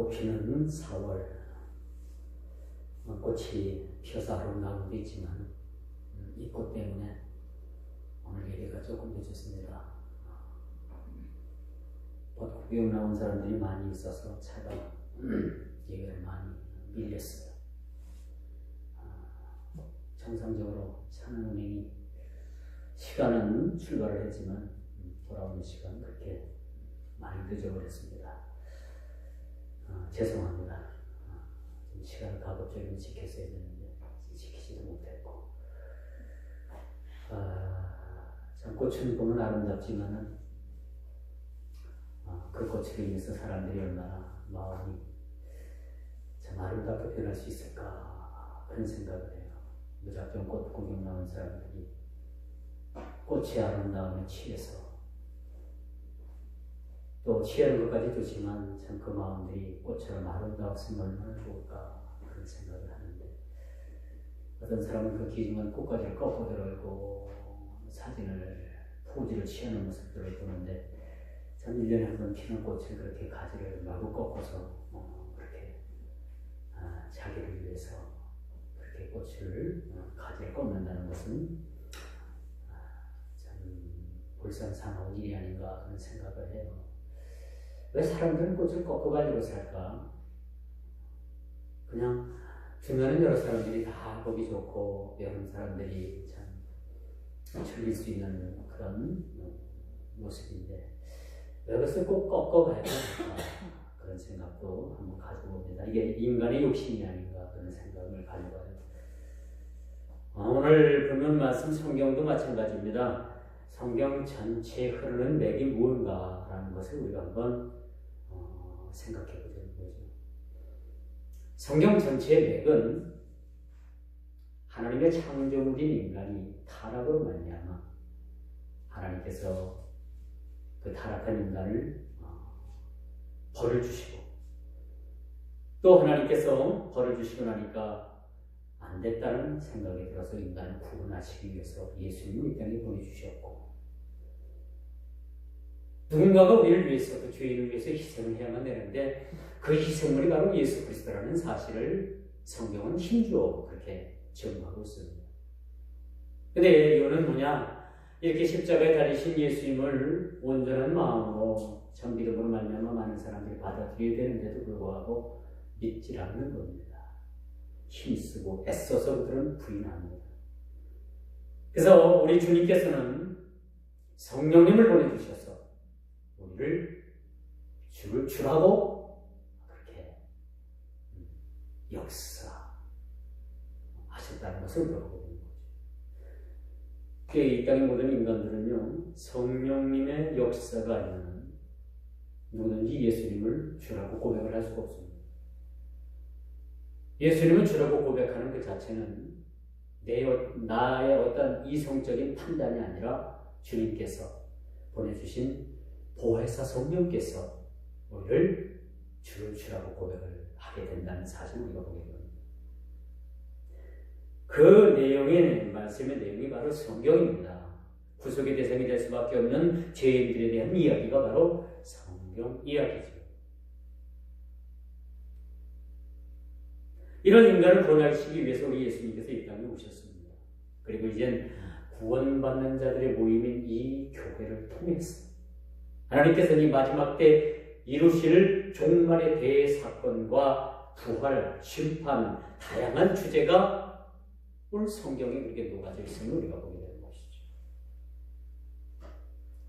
꽃피는 4월. 꽃이 피어서 아름다운 것도 있지만 이 꽃 때문에 오늘 예배가 조금 늦었습니다. 구경 나온 사람들이 많이 있어서 차가 예배를 많이 밀렸어요. 정상적으로 차는 운행이 시간은 출발을 했지만 돌아오는 시간 그렇게 많이 늦어버렸습니다. 죄송합니다. 시간을 가급적이면 지켰어야 되는데 지키지도 못했고, 참 꽃은 보면 아름답지만은 그 꽃을 위해서 사람들이 얼마나 마음이 참 아름답게 변할 수 있을까 그런 생각을 해요. 무작정 꽃 구경 나온 사람들이 꽃의 아름다움에 취해서 또 취하는 것까지 좋지만 참 그 마음들이 꽃처럼 아름다웠으면 얼마나 좋을까 그런 생각을 하는데, 어떤 사람은 그 귀중한 꽃가지를 꺾어 들고 사진을 포즈를 취하는 모습들을 보는데, 참 1년에 한 번 피는 꽃을 그렇게 가지를 마구 꺾어서 그렇게 자기를 위해서 그렇게 꽃을 가지를 꺾는다는 것은 참 볼상사나운 일이 아닌가 그런 생각을 해요. 왜 사람들은 꽃을 꺾어가지고 살까? 그냥 주변은 여러 사람들이 다 보기 좋고 여러 사람들이 참 즐길 수 있는 그런 모습인데 왜 그것을 꼭 꺾어가야 될까? 그런 생각도 한번 가져봅니다. 이게 인간의 욕심이 아닌가 그런 생각을 가져봐요. 오늘 보면 말씀 성경도 마찬가지입니다. 성경 전체에 흐르는 맥이 무엇인가라는 것을 우리가 한번 생각해 보자는 거죠. 성경 전체의 맥은 하나님의 창조물인 인간이 타락으로 말미암아 하나님께서 그 타락한 인간을 벌을 주시고, 또 하나님께서 벌을 주시고 나니까 안 됐다는 생각이 들어서 인간을 구원하시기 위해서 예수님을 이 땅에 보내주셨고, 누군가가 우리를 위해서, 그 죄인을 위해서 희생을 해야만 되는데 그 희생물이 바로 예수 그리스도라는 사실을 성경은 힘주어 그렇게 증거하고 있습니다. 근데 이거는 뭐냐? 이렇게 십자가에 달리신 예수님을 온전한 마음으로 전 믿음으로 말미암아 많은 사람들이 받아들여야 되는데도 불구하고 믿지 않는 겁니다. 힘쓰고 애써서 그들은 부인합니다. 그래서 우리 주님께서는 성령님을 보내주셔서 우리를 주라고 그렇게 역사하셨다는 것을 우리가 보고 있는 거죠. 이 땅의 모든 인간들은요, 성령님의 역사가 아니면 누구든지 예수님을 주라고 고백을 할 수가 없습니다. 예수님을 주라고 고백하는 그 자체는 나의 어떤 이성적인 판단이 아니라 주님께서 보내주신 보혜사 성령께서 우리를 주라고 고백을 하게 된다는 사실을 우리가 보게 됩니다. 그 내용의 말씀의 내용이 바로 성경입니다. 구속의 대상이 될 수밖에 없는 죄인들에 대한 이야기가 바로 성경 이야기죠. 이런 인간을 구원하시기 위해서 우리 예수님께서 이 땅에 오셨습니다. 그리고 이젠 구원받는 자들의 모임인 이 교회를 통해서 하나님께서는 이 마지막 때 이루실 종말의 대사건과 부활, 심판, 다양한 주제가 오늘 성경에 그렇게 녹아져 있음을 우리가 보게 되는 것이죠.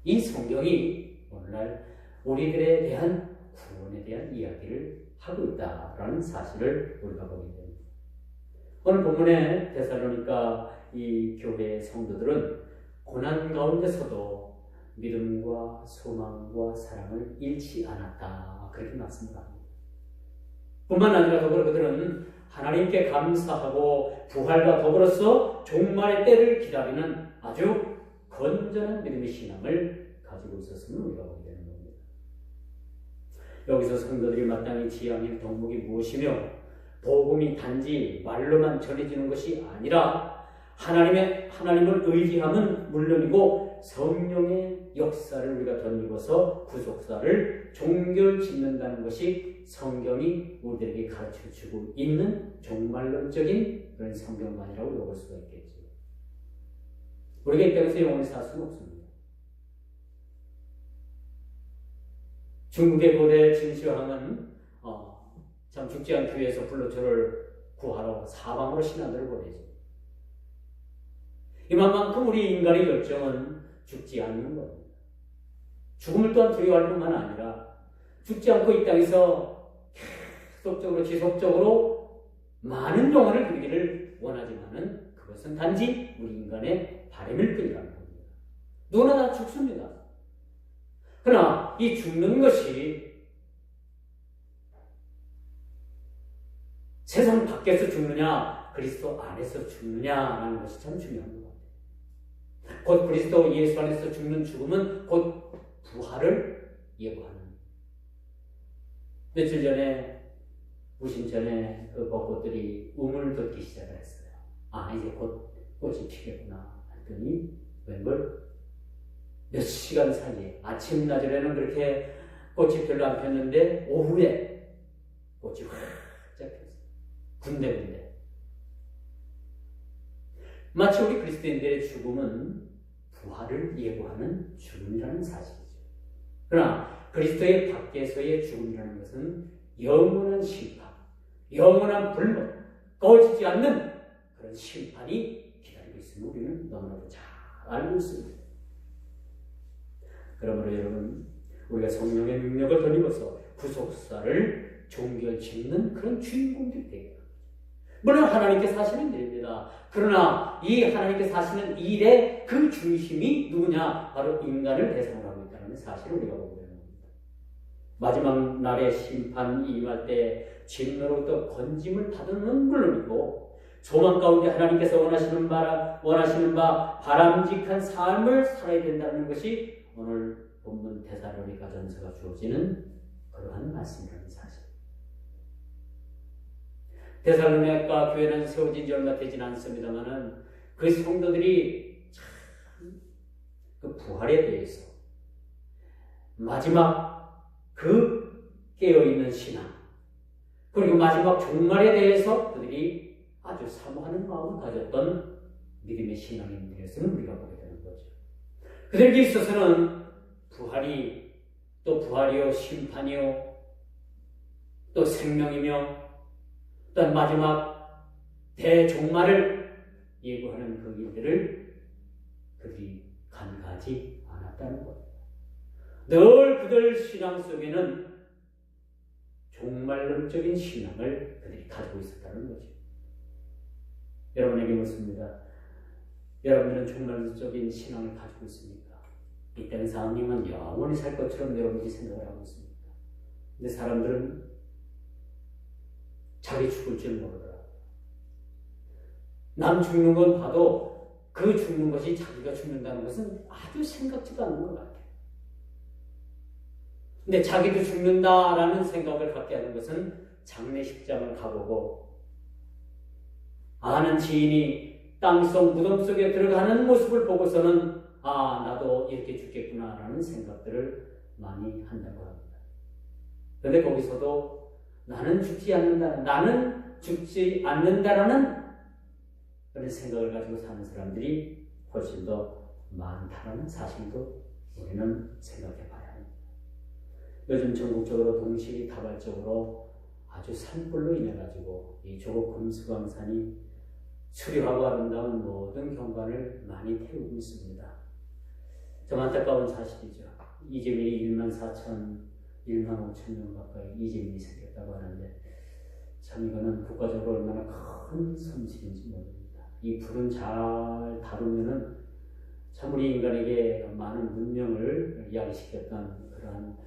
이 성경이 오늘날 우리들에 대한 구원에 대한 이야기를 하고 있다라는 사실을 우리가 보게 됩니다. 오늘 본문의 데살로니가 이 교회의 성도들은 고난 가운데서도 믿음과 소망과 사랑을 잃지 않았다 그렇게 말씀합니다. 뿐만 아니라 더불어 그들은 하나님께 감사하고 부활과 더불어서 종말의 때를 기다리는 아주 건전한 믿음의 신앙을 가지고 있었음을 우리가 보게 되는 겁니다. 여기서 성도들이 마땅히 지향할 덕목이 무엇이며 복음이 단지 말로만 전해지는 것이 아니라 하나님을 의지함은 물론이고 성령의 역사를 우리가 덧입어서 구속사를 종결 짓는다는 것이 성경이 우리들에게 가르쳐주고 있는 종말론적인 그런 성경만이라고 여길 수가 있겠죠. 우리가 이 땅에서 영원히 살 수는 없습니다. 중국의 고대 진시황은 참 죽지 않기 위해서 불로초를 구하러 사방으로 신하들을 보내죠. 이만큼 우리 인간의 결정은 죽지 않는 겁니다. 죽음을 또한 두려워할 뿐만 아니라 죽지 않고 이 땅에서 계속적으로 지속적으로 많은 영혼을 누리기를 원하지만은 그것은 단지 우리 인간의 바람일 뿐이라는 겁니다. 누구나 다 죽습니다. 그러나 이 죽는 것이 세상 밖에서 죽느냐 그리스도 안에서 죽느냐라는 것이 참 중요한 것 같아요. 곧 그리스도 예수 안에서 죽는 죽음은 곧 부활을 예고하는. 며칠 전에 무심 전에 그 벚꽃들이 움을 돋기 시작을 했어요. 이제 곧 꽃이 피겠구나 했더니 웬걸 몇 시간 사이에 아침 낮에는 그렇게 꽃이 별로 안 폈는데 오후에 꽃이 활짝 폈어요. 군데군데. 마치 우리 그리스도인들의 죽음은 부활을 예고하는 죽음이라는 사실이죠. 그러나 그리스도의 밖에서의 죽음이라는 것은 영원한 심판, 영원한 불문, 꺼지지 않는 그런 심판이 기다리고 있음을 우리는 너무나도 잘 알고 있습니다. 그러므로 여러분, 우리가 성령의 능력을 덧입어서 구속사를 종결짓는 그런 주인공들이 되게 합니다. 물론 하나님께서 하시는 일입니다. 그러나 이 하나님께서 하시는 일의 그 중심이 누구냐? 바로 인간을 대상으로 하고 있다는 사실을 우리가 보게 되는 겁니다. 마지막 날의 심판이 임할 때 진노로부터 건짐을 받는 건 물론이고 소망 가운데 하나님께서 원하시는 바 바람직한 삶을 살아야 된다는 것이 오늘 본문 데살로니가전서가 주어지는 그러한 말씀이라는 사실. 데살로니가 교회는 세워진 지 얼마 되진 않습니다만은 그 성도들이 참 그 부활에 대해서 마지막 그 깨어있는 신앙 그리고 마지막 종말에 대해서 그들이 아주 사모하는 마음을 가졌던 믿음의 신앙인들이었음을 우리가 보게 되는 거죠. 그들에게 있어서는 부활이 또 부활이요 심판이요 또 생명이며 또 마지막 대종말을 예고하는 그 일들을 그들이 간과하지 않았다는 것. 늘 그들 신앙 속에는 종말론적인 신앙을 그들이 가지고 있었다는 거죠. 여러분에게 묻습니다. 여러분들은 종말론적인 신앙을 가지고 있습니까? 이 땅의 사람님은 영원히 살 것처럼 여러분이 생각을 하고 있습니다. 근데 사람들은 자기 죽을 줄 모르더라고요. 남 죽는 건 봐도 그 죽는 것이 자기가 죽는다는 것은 아주 생각지도 않는 것 같아요. 근데 자기도 죽는다라는 생각을 갖게 하는 것은 장례식장을 가보고 아는 지인이 땅속 무덤 속에 들어가는 모습을 보고서는 나도 이렇게 죽겠구나라는 생각들을 많이 한다고 합니다. 그런데 거기서도 나는 죽지 않는다라는 그런 생각을 가지고 사는 사람들이 훨씬 더 많다는 사실도 우리는 생각해 봐야 합니다. 요즘 전국적으로 동시에 다발적으로 아주 산불로 인해 가지고 이 조국 금수강산이 수려하고 아름다운 모든 경관을 많이 태우고 있습니다. 좀 안타까운 사실이죠. 이재민이 1만 5천 명 가까이 이재민이 생겼다고 하는데 참 이거는 국가적으로 얼마나 큰 손실인지 모릅니다. 이 불은 잘 다루면은 참 우리 인간에게 많은 문명을 이야기시켰던 그러한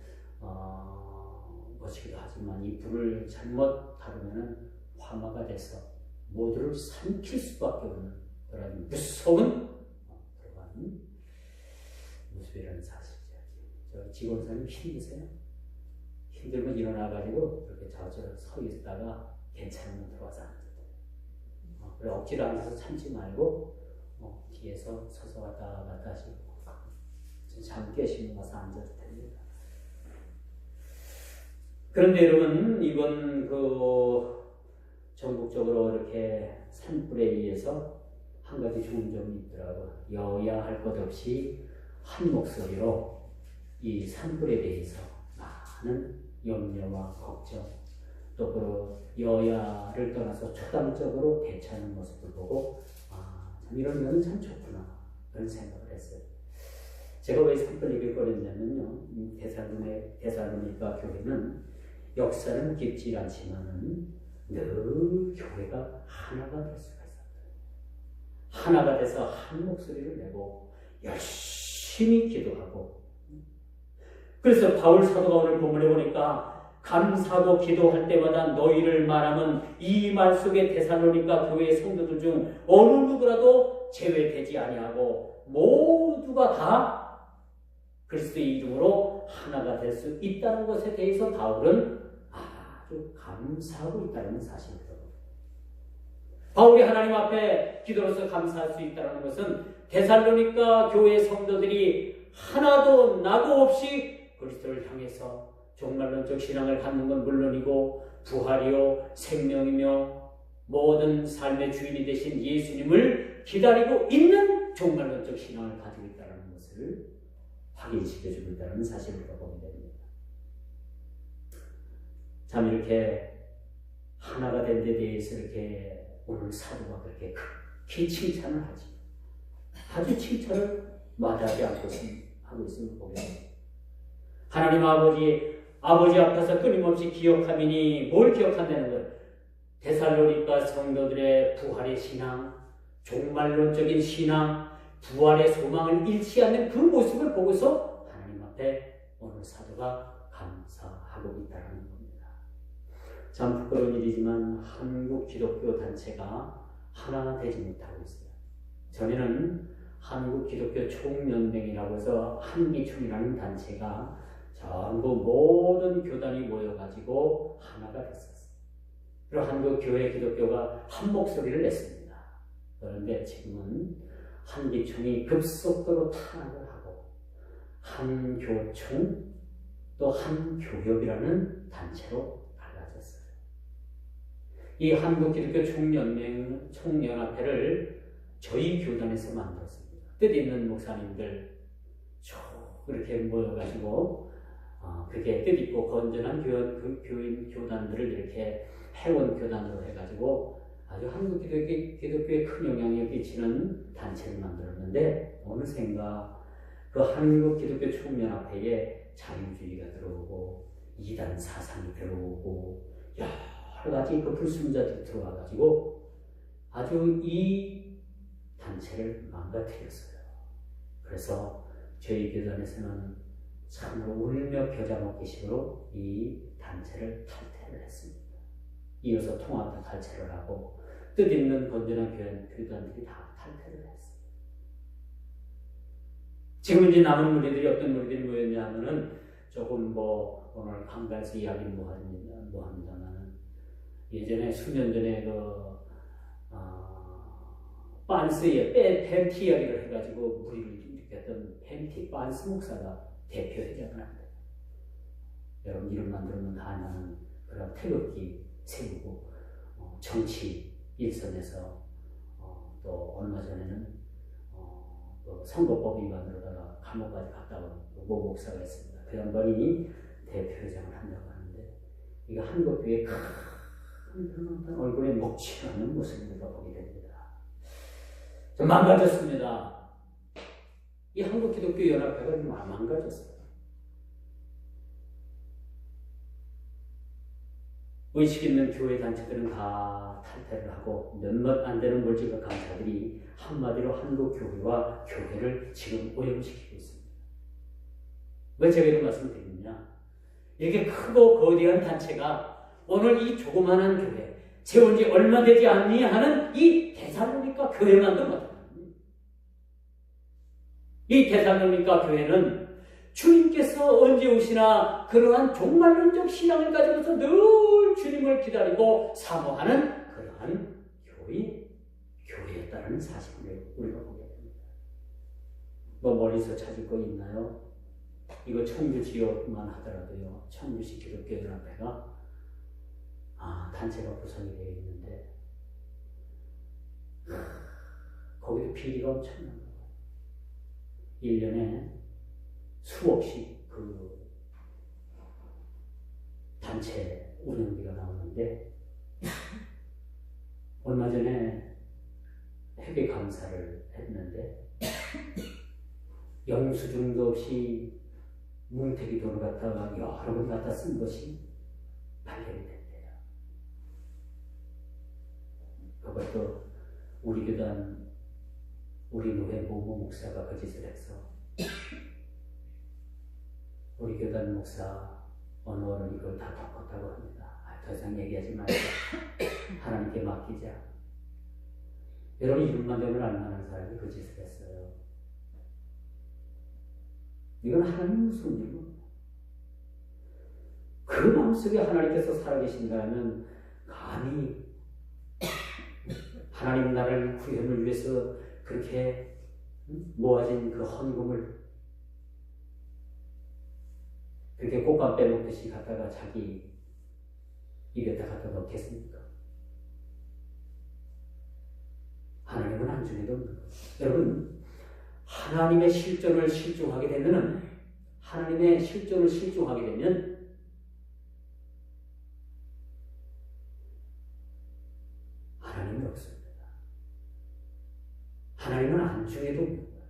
것이기도 하지만 이 불을 잘못 다루면은 화마가 돼서 모두를 삼킬 수밖에 없는 그런 무서운 그러한 모습이라는 사실이죠. 저 직원사님 힘드세요? 힘들면 일어나가지고 그렇게 서 있다가 괜찮으면 들어와서 앉아요. 그래 억지로 앉아서 참지 말고 뒤에서 서서 왔다 갔다 하시고 잠 깨시면 와서 앉아도 됩니다. 그런데 여러분, 이번 전국적으로 이렇게 산불에 의해서 한 가지 좋은 점이 있더라고요. 여야 할 것 없이 한 목소리로 이 산불에 대해서 많은 염려와 걱정, 또 여야를 떠나서 초당적으로 대처하는 모습을 보고 참 이런 면은 참 좋구나 그런 생각을 했어요. 제가 왜 산불 얘기를 꺼냈냐면요, 데살로니가 교회는 역사는 깊지 않지만은 늘 교회가 하나가 될 수가 있었어요. 하나가 돼서 한 목소리를 내고 열심히 기도하고, 그래서 바울 사도가 오늘 본문에 보니까 감사하고 기도할 때마다 너희를 말하면 이 말 속에 데살로니가 교회의 성도들 중 어느 누구라도 제외되지 아니하고 모두가 다 그리스도의 이름으로 하나가 될 수 있다는 것에 대해서 바울은 아주 감사하고 있다는 사실입니다. 바울이 하나님 앞에 기도로서 감사할 수 있다는 것은 데살로니가 교회의 성도들이 하나도 나고 없이 그리스도를 향해서 종말론적 신앙을 갖는 건 물론이고 부활이요 생명이며 모든 삶의 주인이 되신 예수님을 기다리고 있는 종말론적 신앙을 가지고 있다는 것을 확인시켜주고 있다는 사실을 보게 됩니다. 참 이렇게 하나가 된 데 대해서 이렇게 오늘 사도가 그렇게 극히 칭찬을 하지, 아주 칭찬을 마다하지 않고 하고 있음을 보게 됩니다. 하나님 아버지 앞에서 끊임없이 기억하미니 뭘 기억한다는 것? 데살로니가 성도들의 부활의 신앙, 종말론적인 신앙, 부활의 소망을 잃지 않는 그 모습을 보고서 하나님 앞에 오늘 사도가 감사하고 있다는 겁니다. 참 부끄러운 일이지만 한국 기독교 단체가 하나 되지 못하고 있어요. 전에는 한국 기독교 총연맹이라고 해서 한기총이라는 단체가 전부 모든 교단이 모여가지고 하나가 됐었어요. 그리고 한국 교회 기독교가 한 목소리를 냈습니다. 그런데 지금은 한기총이 급속도로 탄압을 하고 한교총 또 한교협이라는 단체로 달라졌어요. 이 한국 기독교 총연합회를 저희 교단에서 만들었습니다. 뜻있는 목사님들 쭉 이렇게 모여가지고 그게 뜻있고 건전한 교단들을 이렇게 회원 교단으로 해가지고 아주 한국 기독교에 큰 영향을 끼치는 단체를 만들었는데, 어느샌가 그 한국 기독교 총연합회에 자유주의가 들어오고 이단 사상이 들어오고 여러 가지 그 불순자들이 들어와가지고 아주 이 단체를 망가뜨렸어요. 그래서 저희 교단에서는 참으로 울며 겨자 먹기식으로 이 단체를 탈퇴를 했습니다. 이어서 통합도 탈퇴를 하고 뜻있는 건전한 교단들이 다 탈퇴를 했어요. 지금 이제 남은 무리들이 어떤 무리들이 모였냐 하면은 조금 오늘 강단에서 이야기를 뭐 합니다만은 예전에 수년 전에 빤스에 팬티 이야기를 해가지고 무리를 일으켰던 팬티 빤스 목사가 대표회장을 합니다. 여러분 이름만 들으면 다 아는 그런 태극기 세우고 정치 일선에서 또 얼마 전에는 선거법 위반으로다가 감옥까지 갔다 온 모 목사가 있습니다. 그 양반이 대표회장을 한다고 하는데 이거 한국교회 큰 얼굴에 먹지 않는 모습을 보게 됩니다. 좀 망가졌습니다. 이 한국기독교연합회가 망가졌어요. 의식 있는 교회 단체들은 다 탈퇴를 하고 몇몇 안 되는 물질과 강사들이 한마디로 한국 교회와 교회를 지금 오염시키고 있습니다. 왜 제가 이런 말씀을 드리느냐? 이렇게 크고 거대한 단체가 오늘 이 조그마한 교회, 세운 지 얼마 되지 않니 하는 이 데살로니가 교회만도 못합니다. 이 데살로니가 교회는 주님께서 언제 오시나 그러한 종말론적 신앙을 가지고서 늘 주님을 기다리고 사모하는 그러한 교회였다는 사실을 우리가 보게 됩니다. 멀리서 찾을 거 있나요? 이거 청주 지역만 하더라도요, 청주시 기독교연합회가 단체가 구성이 되어 있는데, 거기도 비리가 엄청난 거예요. 1년에 수억씩 그 단체 운영비가 나오는데, 얼마 전에 회계 감사를 했는데, 영수증도 없이 뭉태기 돈을 갖다가 여러 번 갖다 쓴 것이 발견이 됐대요. 그것도 우리 교단, 우리 노회 모모 목사가 그 짓을 해서 우리 교단 목사 어느 어른 이걸 다 덮었다고 합니다. 더 이상 얘기하지 말자. 하나님께 맡기자. 여러분, 이름만 되면 알만한 사람이 그 짓을 했어요. 이건 하나님 무슨 일입니까? 그 마음속에 하나님께서 살아계신다면 감히 하나님 나라를 구현을 위해서 그렇게 모아진 그 헌금을 그렇게 꽃감 빼먹듯이 갖다가 자기 입에다 갖다 넣겠습니까? 하나님은 안중에도 없는 거예요. 여러분, 하나님의 실존을 실종하게 되면 하나님이 없습니다. 하나님은 안중에도 없는 거예요.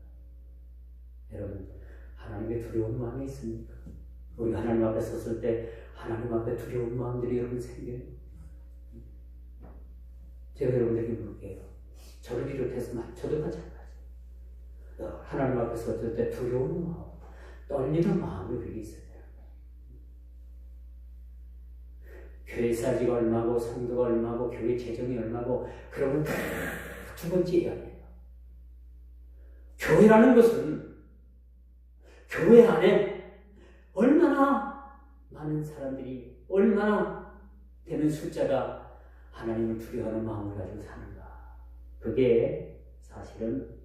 여러분, 하나님의 두려운 마음이 있습니까? 우리 하나님 앞에 섰을 때 하나님 앞에 두려운 마음들이 여러분 생겨요. 제가 여러분에게 물을게요. 저를 비롯해서 저도 마찬가지. 하나님 앞에 섰을 때 두려운 마음, 떨리는 마음이 왜 있어요? 교회 사지가 얼마고 성도가 얼마고 교회 재정이 얼마고 그러면 다 두 번째 이야기예요. 교회라는 것은 교회 안에 얼마나 많은 사람들이, 얼마나 되는 숫자가 하나님을 두려워하는 마음을 가지고 사는가. 그게 사실은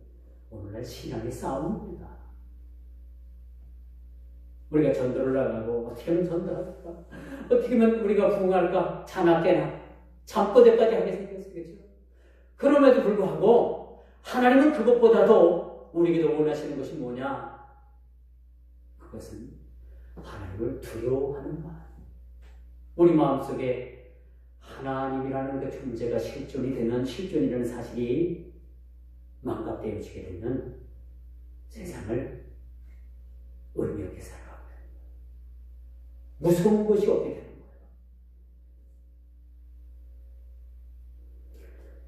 오늘날 신앙의 싸움입니다. 우리가 전도를 나가고 어떻게 하면 전도할까? 어떻게 하면 우리가 부흥할까? 자나깨나 잠꼬대까지 하게 생겼겠죠. 그럼에도 불구하고 하나님은 그것보다도 우리에게도 원하시는 것이 뭐냐? 그것은 하나님을 두려워하는 마음. 우리 마음속에 하나님이라는 그 존재가 실존이라는 사실이 망각되어지게 되면 세상을 의미 없게 살아가게 됩니다. 무서운 것이 없게 되는 거예요.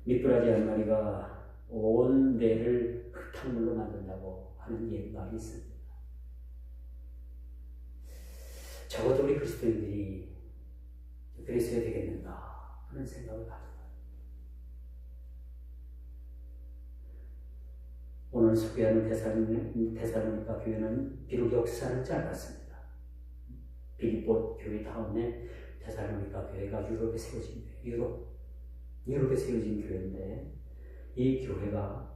미꾸라지 한 마리가 온 뇌를 흙탕물로 만든다고 하는 말이 있습니다. 적어도 우리 그리스도인들이 그랬어야 되겠는가 하는 생각을 가져요. 오늘 소개하는 데살로니가 교회는 비록 역사는 짧았습니다. 빌립보 교회 다음에 데살로니가 교회가 유럽에 세워진 교회예요. 유럽에 세워진 교회인데 이 교회가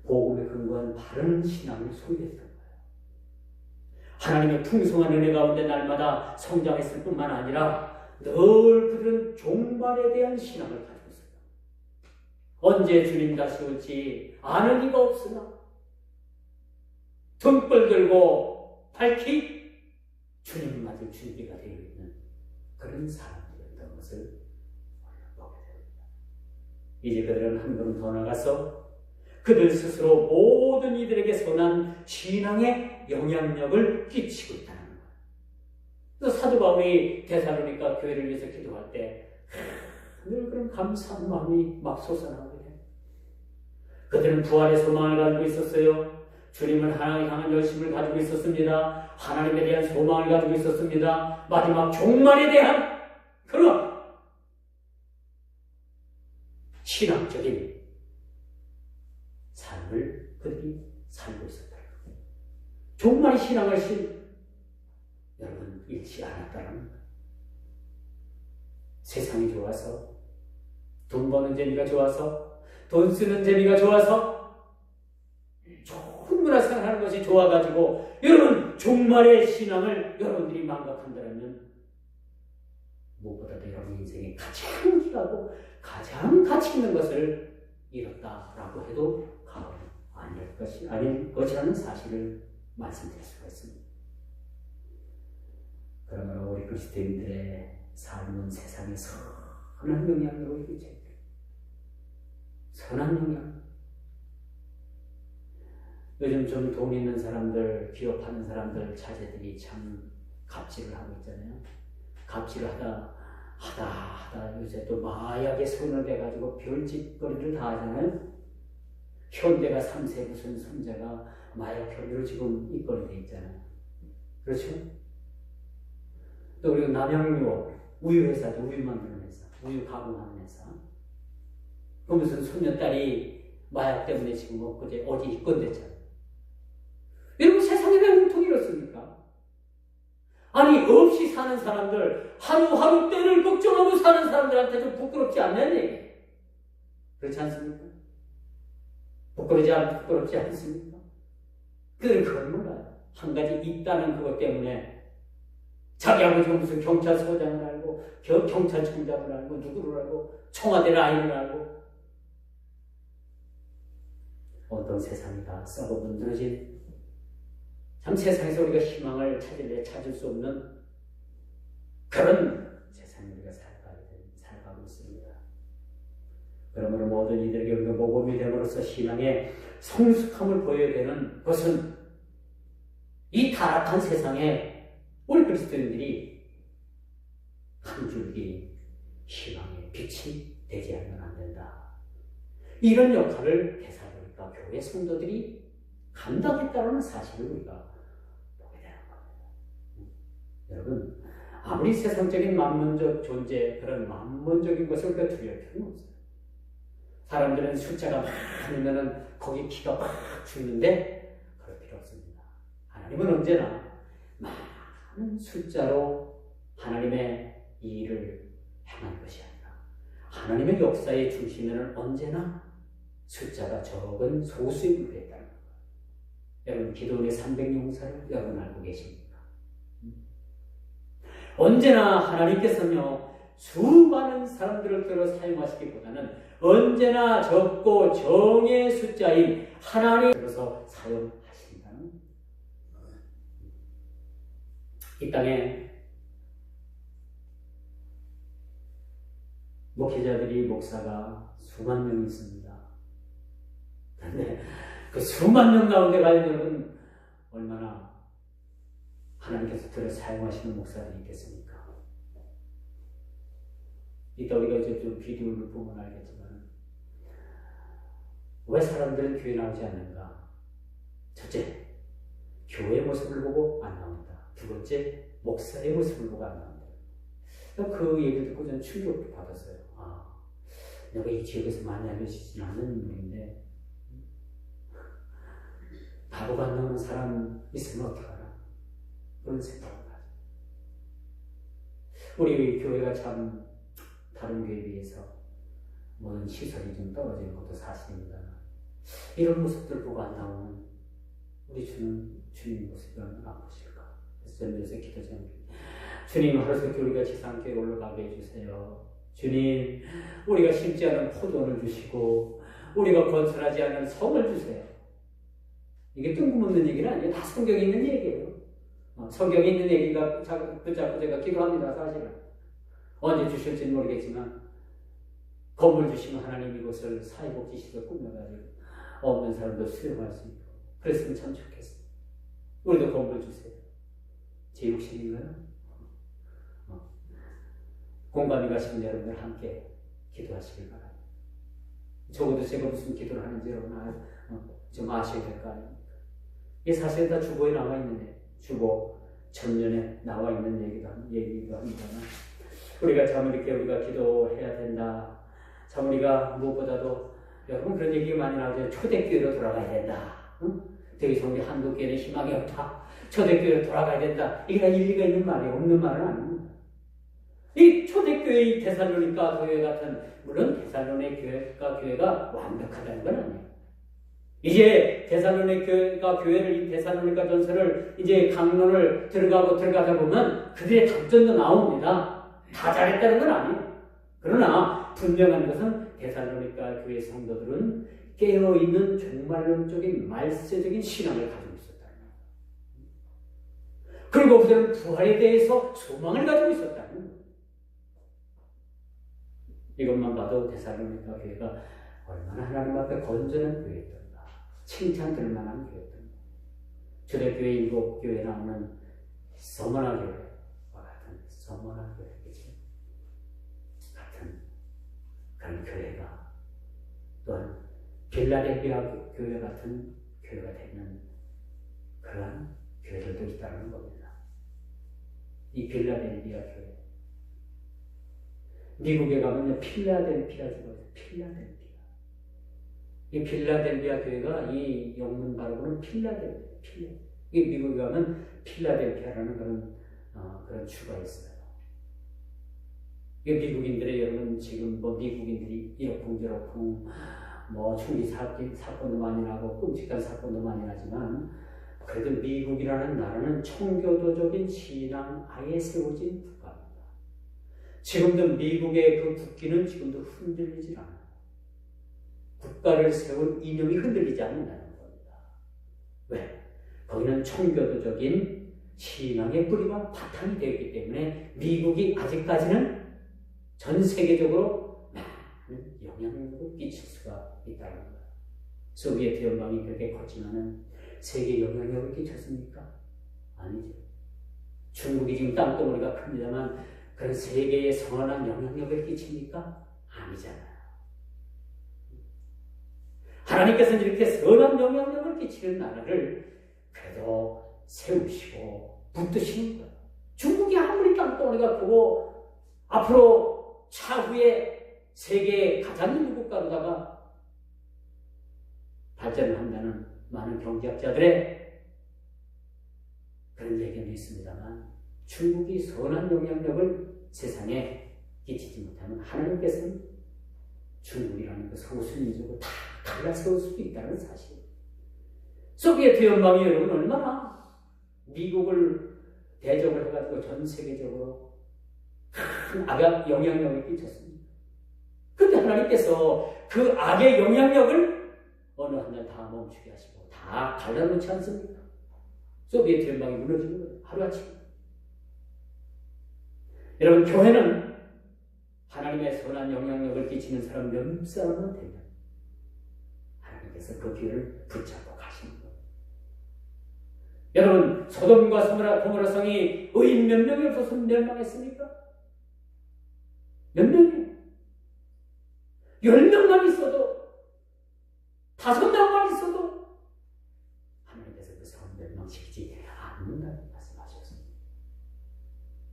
복음에 근거한 바른 신앙을 소유했던 거예요. 하나님의 풍성한 은혜 가운데 날마다 성장했을 뿐만 아니라 늘 그들은 종말에 대한 신앙을 가지고 있어요. 언제 주님 다시 올지 아는 이가 없으나 등불 들고 밝히 주님을 맞을 준비가 되어 있는 그런 사람들이었던 것을 보게 됩니다. 이제 그들은 한 걸음 더 나가서 그들 스스로 모든 이들에게 선한 신앙의 영향력을 끼치고 있다는 거예요. 또 사도 바울이 데살로니가 교회를 위해서 기도할 때 늘 그런 감사한 마음이 막 솟아나게 돼요. 그들은 부활의 소망을 가지고 있었어요. 주님을 향한 열심을 가지고 있었습니다. 하나님에 대한 소망을 가지고 있었습니다. 마지막 종말에 대한 그런 신학적인 삶을 그들이 살고 있었다. 종말의 신앙을 여러분 잃지 않았다는 거예요. 세상이 좋아서, 돈 버는 재미가 좋아서, 돈 쓰는 재미가 좋아서 너무나 생각하는 것이 좋아가지고 여러분 종말의 신앙을 여러분들이 망각한다면 무엇보다도 여러분 인생에 가장 귀하고 가장 가치 있는 것을 잃었다라고 해도 과언이 아닐 것이라는 사실을 말씀드릴 수가 있습니다. 그러므로 우리 그리스도인들의 삶은 세상에 선한 영향으로 이루어져요. 선한 영향. 요즘 좀 돈 있는 사람들, 기업하는 사람들, 자제들이 참 갑질을 하고 있잖아요. 갑질을 하다 요새 또 마약에 손을 대가지고 별짓거리를 다 하잖아요. 현대가 3세 무슨 손자가 마약 혐의로 지금 입건이 돼 있잖아요. 그렇죠? 또 그리고 남양유 우유 회사죠. 우유 만드는 회사, 우유 가공하는 회사. 그 무슨 손녀딸이 마약 때문에 지금 어제 입건됐잖아요. 여러분 세상에 왜 온통이 이렇습니까? 아니 없이 사는 사람들, 하루하루 때를 걱정하고 사는 사람들한테 좀 부끄럽지 않냐는 얘기. 그렇지 않습니까? 부끄럽지 않습니까? 그걸 몰라요. 한 가지 있다는 그것 때문에 자기 아버지가 무슨 경찰서장을 알고 경찰청장을 알고 누구를 알고 청와대 라인을 알고 어떤 세상이 다 썩어 문드러진 참 세상에서 우리가 희망을 찾을 수 없는 그런 세상에 우리가 살아가고 있습니다. 그러므로 모든 이들에게 우리가 모범이 됨으로써 신앙의 성숙함을 보여야 되는 것은 이 타락한 세상에 우리 그리스도인들이 한 줄기 희망의 빛이 되지 않으면 안 된다. 이런 역할을 대사로니까 교회 성도들이 감당했다는 사실을 우리가 보게 되는 겁니다. 여러분, 아무리 세상적인 만문적 존재, 그런 만문적인 것을 우리가 두려울 필요는 없어요. 사람들은 숫자가 많으면 거기 기가 막 죽는데 그럴 필요 없습니다. 하나님은 언제나 많은 숫자로 하나님의 일을 행한 것이 아니라 하나님의 역사의 중심에는 언제나 숫자가 적은 소수의 인물이 있다는 거예요. 여러분 기도원의 300용사를 여러분 알고 계십니까? 언제나 하나님께서는요 수많은 사람들을 들어 사용하시기보다는 언제나 적고 정의 숫자인 하나님을 들어서 사용하신다는 이 땅에 목회자들이 목사가 수만 명 있습니다. 그런데 그 수만 명 가운데 과연 여러분 얼마나 하나님께서 들어 사용하시는 목사들이 있겠습니까? 이따 우리가 이제 좀 비디오를 보면 알겠지만 왜 사람들은 교회 나오지 않는가? 첫째, 교회의 모습을 보고 안 나온다. 두 번째, 목사의 모습을 보고 안 나온다. 그 얘기 듣고 저는 충격을 받았어요. 내가 이 지역에서 많이 알려지진 않는 인물인데 바보가 안 나오는 사람 있으면 어떡하나? 그런 생각을 가져요. 우리 교회가 참 다른 교회에 비해서 모든 시설이 좀 떨어지는 것도 사실입니다. 이런 모습들 보고 안 나오는 우리 주님 모습이 얼마나 아프실까? 그래서 저는 요새 기도 제목이 주님 하루속히 우리가 지상교회 올라가게 해주세요. 주님 우리가 심지 않은 포도원을 주시고 우리가 건설하지 않은 성을 주세요. 이게 뜬금없는 얘기는 아니에요. 다 성경에 있는 얘기예요. 성경에 있는 얘기가 붙잡고 제가 기도합니다. 사실은 언제 주실지는 모르겠지만 건물 주시면 하나님 이곳을 사회복지시설 꾸며가지고 없는 사람도 수용할 수 있고 그랬으면 참 좋겠어요. 우리도 건물 주세요. 제 욕심인가요? 공감이 가시는 여러분들 함께 기도하시길 바랍니다. 적어도 제가 무슨 기도를 하는지 여러분 좀 아셔야 될 거 아닙니까? 이게 사실 다 주보에 나와 있는데 주보 전면에 나와 있는 얘기도 합니다만 우리가 참 이렇게 우리가 기도해야 된다. 참 우리가 무엇보다도 여러분 그런 얘기가 많이 나오죠. 초대교회로 돌아가야 된다. 더 이상 우리 한국교회는 희망이 없다. 초대교회로 돌아가야 된다. 이게 다 일리가 있는 말이에요. 없는 말은 아닙니다. 이 초대교회의 데살로니가 교회 같은 물론 데살로니가 교회가 완벽하다는 건 아니에요. 이제 데살로니가 교회를, 이 데살로니가 전서를 이제 강론을 들어가다 보면 그들의 답전도 나옵니다. 다 잘했다는 건 아니에요. 그러나 분명한 것은 데살로니가 교회 성도들은 깨어있는 종말론적인 말세적인 신앙을 가지고 있었다는 거예요. 그리고 그들은 부활에 대해서 소망을 가지고 있었다는 거예요. 이것만 봐도 데살로니가 교회가 얼마나 하나님 앞에 건전한 교회였던가, 칭찬들 만한 교회였던가. 초대교회 일곱 교회에 나오는 서머나 교회와 같은 서머나 교회겠지. 같은 그런 교회가 또한 빌라델비아 교회 같은 교회가 되는 그런 교회들도 있다는 겁니다. 이 빌라델비아 교회. 미국에 가면 필라델피아라고 해요. 필라델피아. 이 필라델비아 교회가 이 영문 발음으로는 필라델피아. 이 미국에 가면 필라델피아라는 그런 주가 있어요. 이 미국인들의 여러분 지금 미국인들이 이러쿵저러쿵 총기 사건도 많이 나고 끔찍한 사건도 많이 나지만 그래도 미국이라는 나라는 청교도적인 신앙 아예 세워진 국가입니다. 지금도 미국의 그 국기는 지금도 흔들리지 않아요. 국가를 세운 이념이 흔들리지 않는다는 겁니다. 왜? 거기는 청교도적인 신앙의 뿌리가 바탕이 되었기 때문에 미국이 아직까지는 전 세계적으로 많은 영향력을 끼칠 수가 있다는 거예요. 소비에트 연방이 그렇게 컸지만은 세계에 영향력을 끼쳤습니까? 아니죠. 중국이 지금 땅덩어리가 큽니다만 그런 세계에 선한 영향력을 끼칩니까? 아니잖아요. 하나님께서는 이렇게 선한 영향력을 끼치는 나라를 그래도 세우시고 붙드시는 거예요. 중국이 아무리 땅덩어리가 크고 앞으로 차후에 세계의 가장 큰 국가로다가 발전을 한다는 많은 경제학자들의 그런 얘기는 있습니다만 중국이 선한 영향력을 세상에 끼치지 못하면 하나님께서는 중국이라는 그 소수민족을 다 갈라세울 수도 있다는 사실. 소비에트 연방이 여러분 얼마나 미국을 대적을 해가지고 전 세계적으로 큰 악의 영향력을 끼쳤습니다. 그런데 하나님께서 그 악의 영향력을 어느 한날 다 멈추게 하시고 다 갈라놓지 않습니까? 소비에트 연방이 무너지는 거예요. 하루아침에. 여러분 교회는 하나님의 선한 영향력을 끼치는 사람 몇 사람만 되면 하나님께서 그 길을 붙잡고 가시는 거예요. 여러분 소돔과 고모라 성이 의인 몇 명이 없어서 멸망했습니까? 몇 명이에요? 10명만 있어도 5명만 있어도 하나님께서 그 성 멸망시키지 않는다는 말씀하셨습니다.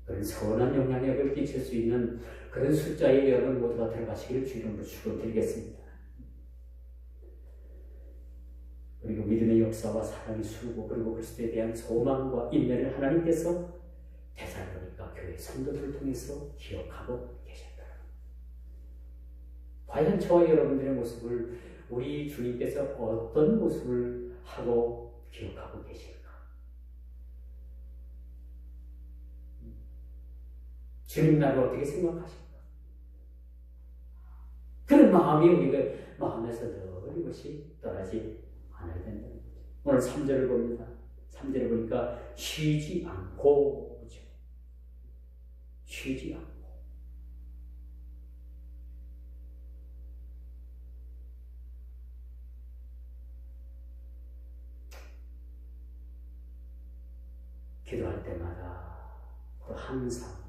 그런 선한 영향력을 끼칠 수 있는 그런 숫자에 여러분 모두가 들어가시기를 주님으로 축원드리겠습니다. 그리고 믿음의 역사와 사랑의 수고 그리고 그리스도에 대한 소망과 인내를 하나님께서 데살로니가 교회 성도들을 통해서 기억하고 계셨다. 과연 저와 여러분들의 모습을 우리 주님께서 어떤 모습을 하고 기억하고 계실까? 주님 나를 어떻게 생각하실까? 그런 마음이 우리가 마음에서 늘 이것이 떠나지 않아야 된다는 거죠. 오늘 3절을 봅니다. 3절을 보니까 쉬지 않고 그렇죠? 쉬지 않고 기도할 때마다 또 항상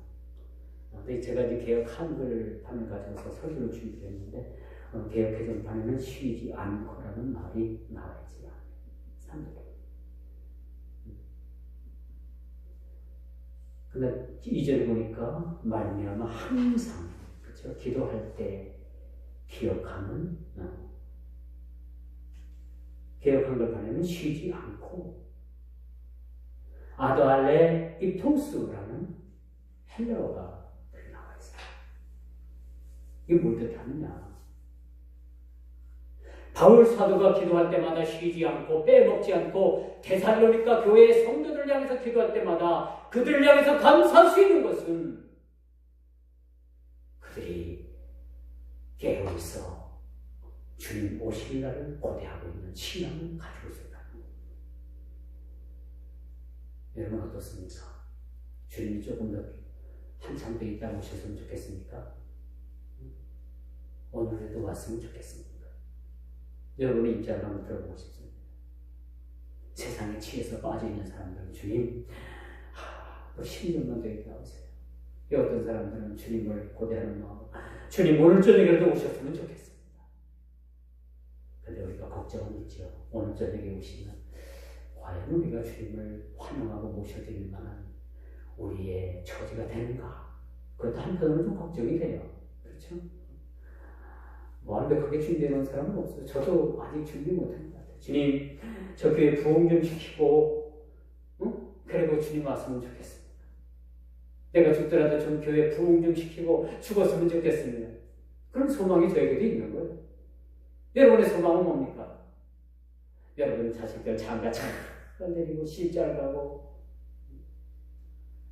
제가 이제 개혁 한글판을 가져서 설교를 준비했는데 개혁 개정판에는 쉬지 않고라는 말이 나와 있지 않아요. 근데 2절 보니까 말미암아 항상 그렇죠? 기도할 때 기억하는 개혁 한글판에는 쉬지 않고 아도알레 입통수라는 헬라어가 이게 뭘 뜻하느냐? 바울 사도가 기도할 때마다 쉬지 않고 빼먹지 않고 데살로니가 교회의 성도들 향해서 기도할 때마다 그들을 향해서 감사할 수 있는 것은 그들이 깨어있어 주님 오실 날을 고대하고 있는 신앙을 가지고 있었다는 것. 여러분 어떻습니까? 주님이 조금 더 한참 더 있다 오셨으면 좋겠습니까? 오늘에도 왔으면 좋겠습니다. 여러분의 입장을 한번 들어보고 싶습니다. 세상에 취해서 빠져있는 사람들은 주님, 또 10년만 더 있다 오세요. 어떤 사람들은 주님을 고대하는 마음, 주님 오늘 저녁에도 오셨으면 좋겠습니다. 근데 우리가 걱정은 있죠. 오늘 저녁에 오시면 과연 우리가 주님을 환영하고 모셔드릴 만한 우리의 처지가 되는가? 그것도 한편으로는 좀 걱정이 돼요. 그렇죠? 완벽하게 준비해놓은 사람은 없어요. 저도 아직 준비 못한 것 같아요. 주님, 저 교회 부흥 좀 시키고, 그리고 주님 왔으면 좋겠습니다. 내가 죽더라도 좀 교회 부흥 좀 시키고 죽었으면 좋겠습니다. 그런 소망이 저에게도 있는 거예요. 여러분의 소망은 뭡니까? 여러분 자식들 장가 잘 데리고 시집 가고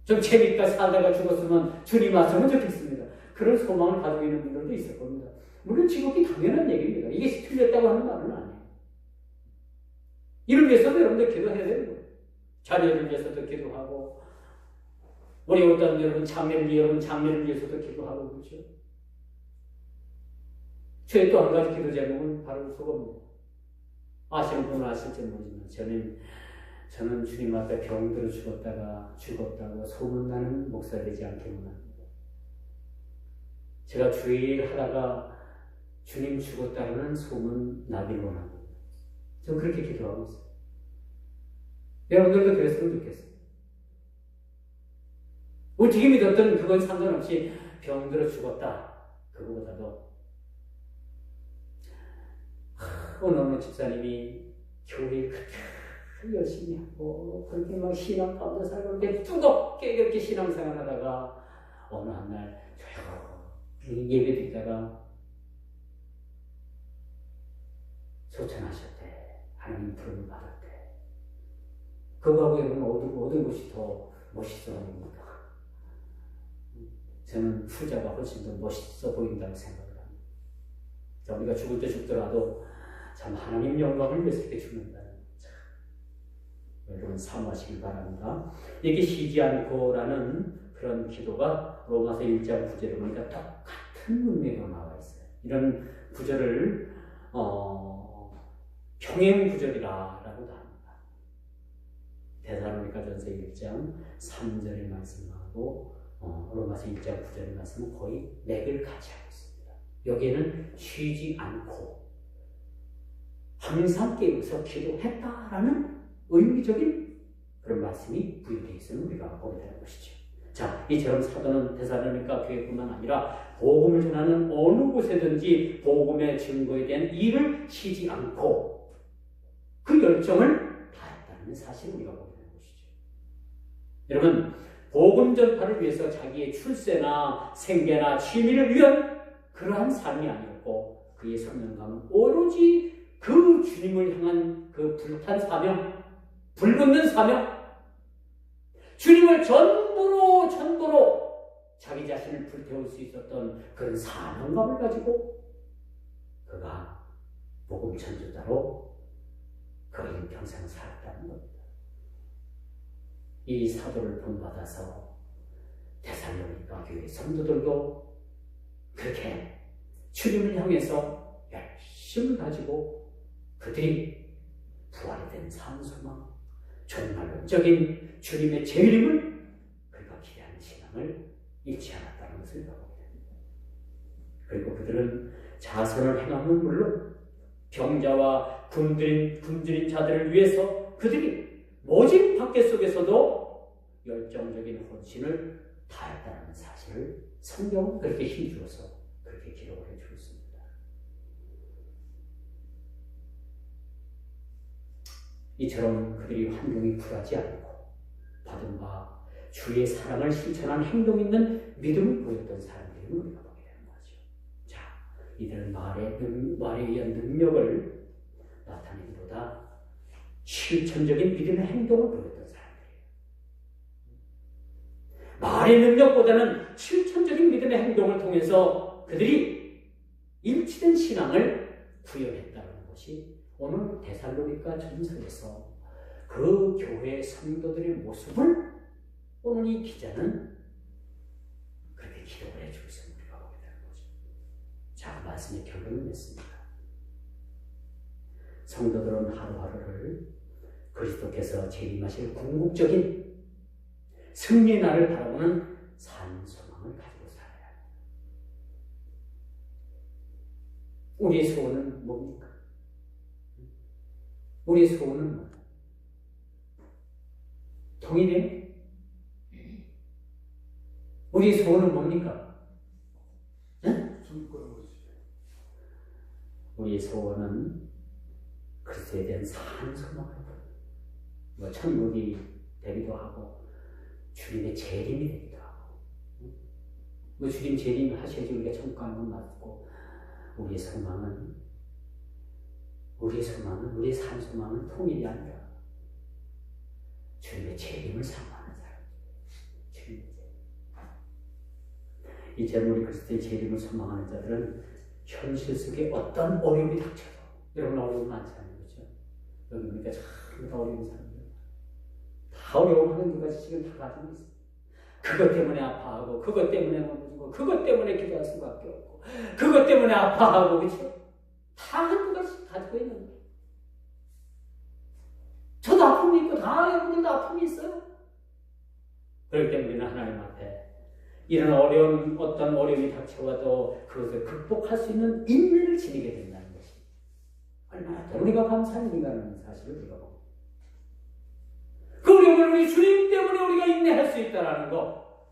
좀 재밌게 살다가 죽었으면 주님 왔으면 좋겠습니다. 그런 소망을 가지고 있는 분들도 있을 겁니다. 물론 지극히 당연한 얘기입니다. 이게 틀렸다고 하는 말은 아니에요. 이를 위해서도 여러분들 기도해야 되는 거예요. 자녀를 위해서도 기도하고 우리 어떤 여러분 장례를 위해서도 기도하고 그렇죠. 저의 또 한 가지 기도 제목은 바로 그겁니다. 아시는 분은 아실지 모르지만 저는 주님 앞에 병들어 죽었다고 소문나는 목사가 되지 않기를 원합니다. 제가 주일 하다가 주님 죽었다는 소문 나기를 원합니다. 저는 그렇게 기도하고 있어요. 여러분들도 그랬으면 좋겠어요. 어떻게 믿었든 그건 상관없이 병들어 죽었다. 그거보다도 어느 집사님이 교회 그렇게 열심히 하고 그렇게 막 신앙 가운데 살고 뜨겁게 이렇게 신앙생활 하다가 어느 한날 조용히 예배 드리다가 소천하셨대. 하나님 부름을 받았대. 그거하고 여러분 어떤 것이 더 멋있어 보입니까? 저는 후자가 훨씬 더 멋있어 보인다고 생각을 합니다. 우리가 죽을 때 죽더라도 참 하나님 영광을 위해서 이렇게 죽는다는 참 여러분 사모하시길 바랍니다. 이렇게 쉬지 않고라는 그런 기도가 로마서 1장 9절에 보니까 똑같은 문맥으로 나와 있어요. 이런 구절을 평행 구절이라고도 합니다. 데살로니가전서 1장 3절의 말씀하고 로마서 1장 9절의 말씀은 거의 맥을 같이 하고 있습니다. 여기에는 쉬지 않고 항상 깨어서 기도했다라는 의미적인 그런 말씀이 부여되어 있음을 우리가 보게 되는 것이죠. 자, 이처럼 사도는 데살로니가 교회뿐만 아니라 복음을 전하는 어느 곳에든지 복음의 증거에 대한 일을 쉬지 않고 그 열정을 다했다는 사실을 우리가 보게 되는 것이죠. 여러분, 복음 전파를 위해서 자기의 출세나 생계나 취미를 위한 그러한 삶이 아니었고 그의 사명감은 오로지 그 주님을 향한 그 불탄 사명, 불붙는 사명, 주님을 전부로 자기 자신을 불태울 수 있었던 그런 사명감을 가지고 그가 복음 전도자로 그의 평생을 살았다는 겁니다. 이 사도를 본받아서 데살로니가 교회 성도들도 그렇게 주님을 향해서 열심을 가지고 그들이 부활이 된 산소망, 종말론적인 주님의 재림을 그가 기대하는 신앙을 잃지 않았다는 것을 보게 됩니다. 그리고 그들은 자선을 행함은 물론 병자와 굶주린 자들을 위해서 그들이 모진 박해 속에서도 열정적인 헌신을 다했다는 사실을 성경은 그렇게 힘주어서 그렇게 기록을 해주고 있습니다. 이처럼 그들이 환경이 굴하지 않고 받은 바 주의 사랑을 실천한 행동 있는 믿음을 보였던 사람들을 우리가 보게 되는 거죠. 자, 이들은 말에 의한 능력을 나타내기보다 실천적인 믿음의 행동을 보였던 사람들이에요. 말의 능력보다는 실천적인 믿음의 행동을 통해서 그들이 일치된 신앙을 구현했다는 것이 오늘 데살로니가 전서에서 그 교회 성도들의 모습을 오늘 이 기자는 그렇게 기록을 해주고 있습니다. 우리가 보게 되는 거죠. 자, 말씀의 결론을 냈습니다. 성도들은 하루하루를 그리스도께서 재림하실 궁극적인 승리의 날을 바라보는 산 소망을 가지고 살아야 합니다. 우리의 소원은 뭡니까? 우리의 소원은 뭐예요? 통일이에요? 우리의 소원은 뭡니까? 네? 우리의 소원은 그리스도에 대한 산 소망을 뭐 천국이 되기도 하고 주님의 재림이 되기도 하고 뭐 주님 재림 하셔야지 우리가 천국 가는 건 맞고 우리의 소망은 우리의 산 소망은 통일이 아니라 주님의 재림을 사모하는 사람. 주님의 재림. 이제는 우리 그리스도의 재림을 소망하는 자들은 현실 속에 어떤 어려움이 닥쳐도 여러분 어려움 많지 않아요? 그렇죠? 여기 보니까 참 어려운 사람들 다 어려움하는 두 가지 지금 다 가지고 있어요. 그것 때문에 아파하고 그것 때문에 넘어지고 그것 때문에 기도할 수밖에 없고 그것 때문에 아파하고 그렇죠? 다 한두 가지 가지고 있는 거예요. 저도 아픔이 있고 다 여러분들도 아픔이 있어요. 그렇기 때문에 우리는 하나님 앞에 이런 어떤 어려움이 닥쳐와도 그것을 극복할 수 있는 인내를 지니게 된다는 것이 얼마나 더 우리가 감사한 일인가라는 사실을 우리가 보고 그 어려움을 우리 주님 때문에 우리가 인내할 수 있다는 거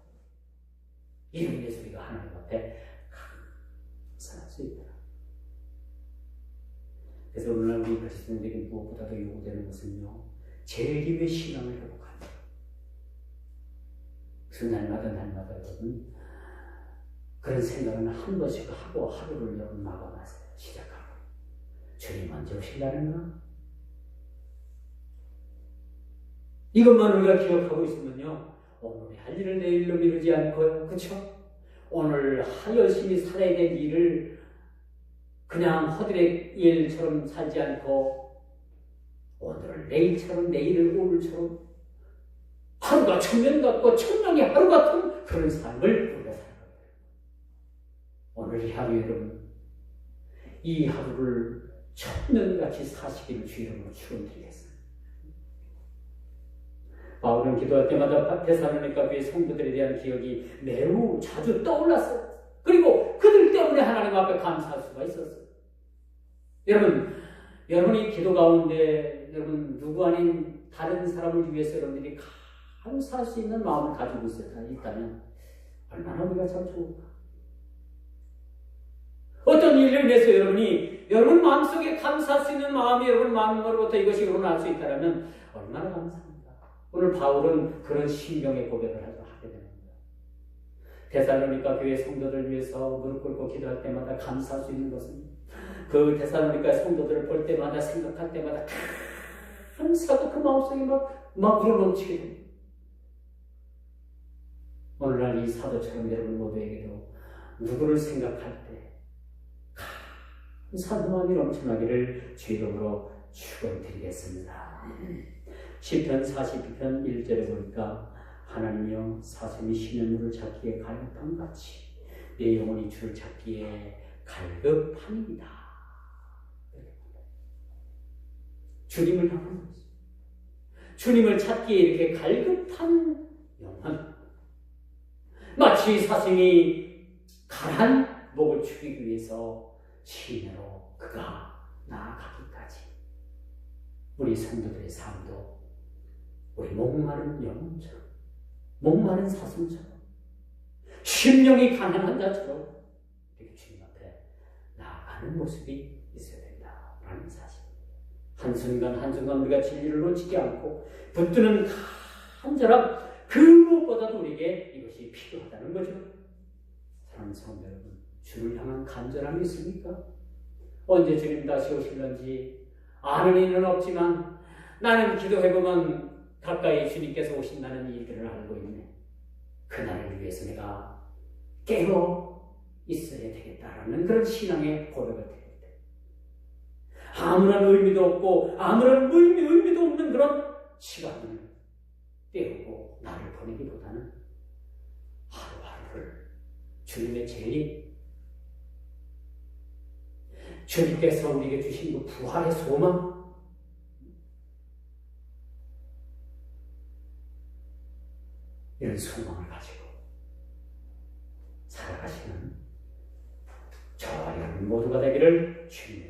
이로 인해서 우리가 하나님 앞에 감사할 수 있다. 그래서 오늘날 우리 그리스도인들에게 무엇보다도 요구되는 것은요 재림의 신앙을 회복하는 거예요. 그래서 날마다 여러분 그런 생각은 한 번씩 하고 하루를 여러분 마감하세요. 시작하고 주님 언제 오실라는가? 이것만 우리가 기억하고 있으면요 오늘 할 일을 내일로 미루지 않고요. 그렇죠? 오늘 열심히 살아야 될 일을 그냥 허들의 일처럼 살지 않고 오늘을 내일처럼 내일을 오늘처럼 하루가 천년 같고 천년이 하루 같은 그런 삶을 우리가 살아가요. 오늘 이 하루 여러분 이 하루를 천년같이 사시기를 주 이름으로 축원드리겠습니다. 바울은 기도할 때마다 데살로니가 교회 성도들에 대한 기억이 매우 자주 떠올랐어요. 그리고 그들 때문에 하나님 앞에 감사할 수가 있었어요. 여러분이 기도 가운데 여러분 누구 아닌 다른 사람을 위해서 여러분들이 감사할 수 있는 마음을 가지고 있다면 얼마나 우리가 참 좋을까. 어떤 일을 위해서 여러분 마음속에 감사할 수 있는 마음이 여러분 마음으로부터 이것이 일어날 수 있다면 얼마나 감사합니다. 오늘 바울은 그런 심령의 고백을 하게 됩니다. 데살로니가 교회 성도들을 위해서 무릎 꿇고 기도할 때마다 감사할 수 있는 것은 그 데살로니가 성도들을 볼 때마다 생각할 때마다 감사가 그 마음속에 막 우러넘치게 됩니다. 오늘날 이 사도처럼 여러분 모두에게도 누구를 생각할 때 감사한 마음이 넘쳐나기를 주 이름으로 축원드리겠습니다. 시편 42편 1절에 보니까 하나님이여 사슴이 쉬는 물을 찾기에 갈급함같이 내 영혼이 주를 찾기에 갈급함이다. 주님을 향하는 거죠. 주님을 찾기에 이렇게 갈급한 영혼 마치 사슴이 가란 목을 죽이기 위해서 시내로 그가 나아가기까지 우리 성도들의 삶도 우리 목마른 영혼처럼 목마른 사슴처럼 심령이 가난한 자처럼 이렇게 주님 앞에 나아가는 모습이 있어야 된다라는 사실. 한순간 우리가 진리를 놓치지 않고 붙드는 간절함 그 무엇보다도 우리에게 이것이 필요하다는 거죠. 사랑하는 성도 여러분, 주를 향한 간절함이 있습니까? 언제 주님 다시 오실런지 아는 이는 없지만 나는 기도해보면 가까이 주님께서 오신다는 얘기를 알고 있네. 그날을 위해서 내가 깨어 있어야 되겠다라는 그런 신앙의 고백을 드립니다. 아무런 의미도 없고 아무런 의미도 없는 그런 시간을 때우고 나를 보내기보다는 하루하루를 주님의 재림, 주님께서 우리에게 주신 그 부활의 소망, 이런 소망을 가지고 살아가시는 저와 여러분 모두가 되기를 주님의